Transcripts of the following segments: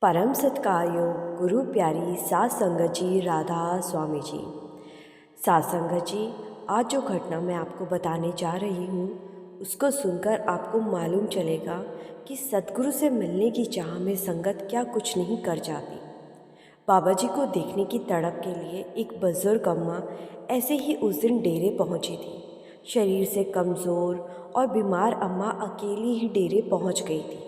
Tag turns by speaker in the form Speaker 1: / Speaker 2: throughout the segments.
Speaker 1: परम सत्कारयोग गुरु प्यारी सात संगत जी राधा स्वामी जी। सात संगत जी, आज जो घटना मैं आपको बताने जा रही हूँ उसको सुनकर आपको मालूम चलेगा कि सतगुरु से मिलने की चाह में संगत क्या कुछ नहीं कर जाती। बाबा जी को देखने की तड़प के लिए एक बुजुर्ग अम्मा ऐसे ही उस दिन डेरे पहुंची थी। शरीर से कमज़ोर और बीमार अम्मा अकेली ही डेरे पहुंच गई थी।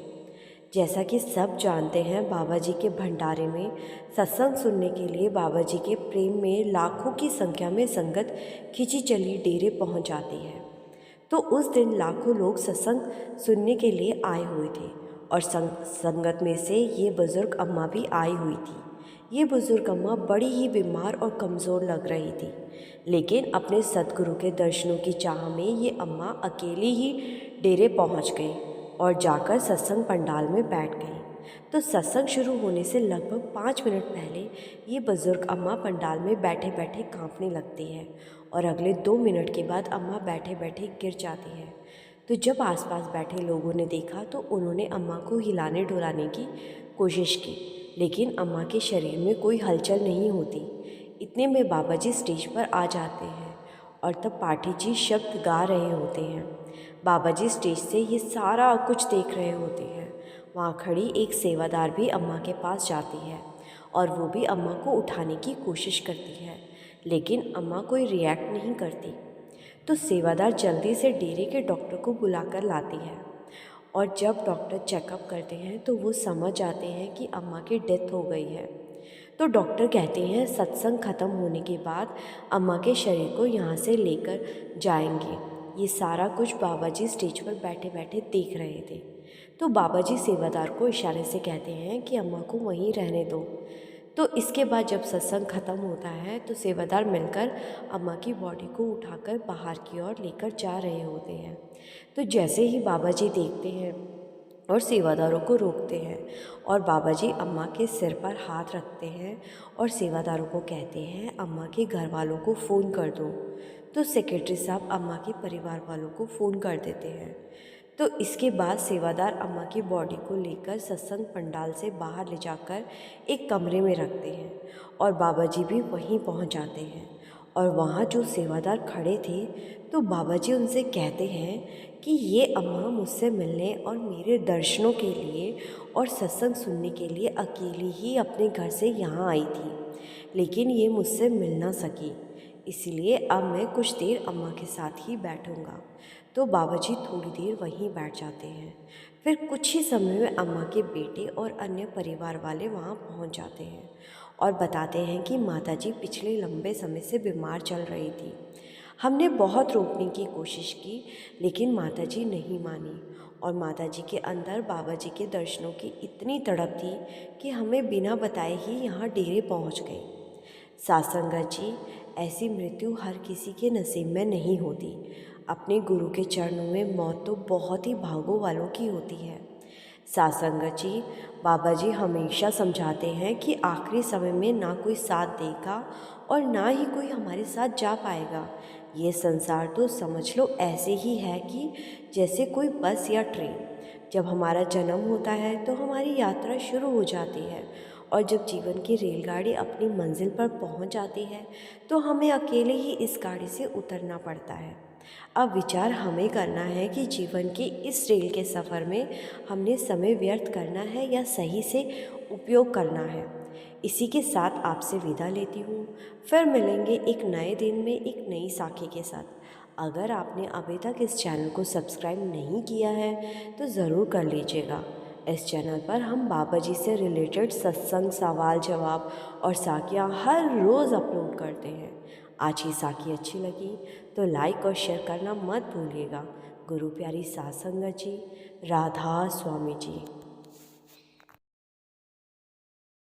Speaker 1: जैसा कि सब जानते हैं, बाबा जी के भंडारे में सत्संग सुनने के लिए बाबा जी के प्रेम में लाखों की संख्या में संगत खिंची चली डेरे पहुंच जाती है। तो उस दिन लाखों लोग सत्संग सुनने के लिए आए हुए थे और संगत में से ये बुज़ुर्ग अम्मा भी आई हुई थी। ये बुज़ुर्ग अम्मा बड़ी ही बीमार और कमज़ोर लग रही थी, लेकिन अपने सतगुरु के दर्शनों की चाह में ये अम्मा अकेली ही डेरे पहुंच गई और जाकर सत्संग पंडाल में बैठ गई। तो सत्संग शुरू होने से लगभग 5 मिनट पहले ये बुज़ुर्ग अम्मा पंडाल में बैठे बैठे कांपने लगती है और अगले 2 मिनट के बाद अम्मा बैठे बैठे गिर जाती है। तो जब आसपास बैठे लोगों ने देखा तो उन्होंने अम्मा को हिलाने डुलाने की कोशिश की, लेकिन अम्मा के शरीर में कोई हलचल नहीं होती। इतने में बाबा जी स्टेज पर आ जाते हैं और तब पाठी जी शब्द गा रहे होते हैं। बाबा जी स्टेज से ये सारा कुछ देख रहे होते हैं। वहाँ खड़ी एक सेवादार भी अम्मा के पास जाती है और वो भी अम्मा को उठाने की कोशिश करती है, लेकिन अम्मा कोई रिएक्ट नहीं करती। तो सेवादार जल्दी से डेरे के डॉक्टर को बुलाकर लाती है और जब डॉक्टर चेकअप करते हैं तो वो समझ जाते हैं कि अम्मा की डेथ हो गई है। तो डॉक्टर कहते हैं सत्संग ख़त्म होने के बाद अम्मा के शरीर को यहाँ से लेकर जाएंगे। ये सारा कुछ बाबा जी स्टेज पर बैठे बैठे देख रहे थे। तो बाबा जी सेवादार को इशारे से कहते हैं कि अम्मा को वहीं रहने दो। तो इसके बाद जब सत्संग ख़त्म होता है तो सेवादार मिलकर अम्मा की बॉडी को उठाकर बाहर की ओर लेकर जा रहे होते हैं। तो जैसे ही बाबा जी देखते हैं और सेवादारों को रोकते हैं और बाबा जी अम्मा के सिर पर हाथ रखते हैं और सेवादारों को कहते हैं अम्मा के घर वालों को फ़ोन कर दो। तो सेक्रेटरी साहब अम्मा के परिवार वालों को फ़ोन कर देते हैं। तो इसके बाद सेवादार अम्मा की बॉडी को लेकर सत्संग पंडाल से बाहर ले जाकर एक कमरे में रखते हैं और बाबा जी भी वहीं पहुंच जाते हैं। और वहाँ जो सेवादार खड़े थे तो बाबा जी उनसे कहते हैं कि ये अम्मा मुझसे मिलने और मेरे दर्शनों के लिए और सत्संग सुनने के लिए अकेली ही अपने घर से यहाँ आई थी, लेकिन ये मुझसे मिल ना सकी, इसलिए अब मैं कुछ देर अम्मा के साथ ही बैठूँगा। तो बाबा जी थोड़ी देर वहीं बैठ जाते हैं। फिर कुछ ही समय में अम्मा के बेटे और अन्य परिवार वाले वहाँ पहुँच जाते हैं और बताते हैं कि माताजी पिछले लंबे समय से बीमार चल रही थी। हमने बहुत रोकने की कोशिश की, लेकिन माताजी नहीं मानी और माताजी के अंदर बाबा जी के दर्शनों की इतनी तड़प थी कि हमें बिना बताए ही यहाँ डेरे पहुँच गई। सासंगत जी, ऐसी मृत्यु हर किसी के नसीब में नहीं होती। अपने गुरु के चरणों में मौत तो बहुत ही भागों वालों की होती है। सासंगत जी, बाबा जी हमेशा समझाते हैं कि आखिरी समय में ना कोई साथ देगा और ना ही कोई हमारे साथ जा पाएगा। ये संसार तो समझ लो ऐसे ही है कि जैसे कोई बस या ट्रेन। जब हमारा जन्म होता है तो हमारी यात्रा शुरू हो जाती है और जब जीवन की रेलगाड़ी अपनी मंजिल पर पहुंच जाती है तो हमें अकेले ही इस गाड़ी से उतरना पड़ता है। अब विचार हमें करना है कि जीवन के इस रेल के सफ़र में हमने समय व्यर्थ करना है या सही से उपयोग करना है। इसी के साथ आपसे विदा लेती हूँ। फिर मिलेंगे एक नए दिन में एक नई साखी के साथ। अगर आपने अभी तक इस चैनल को सब्सक्राइब नहीं किया है तो ज़रूर कर लीजिएगा। इस चैनल पर हम बाबा जी से रिलेटेड सत्संग, सवाल जवाब और साखियाँ हर रोज़ अपलोड करते हैं। आज की साखी अच्छी लगी तो लाइक और शेयर करना मत भूलिएगा। गुरु प्यारी सात संगत जी, राधा स्वामी जी।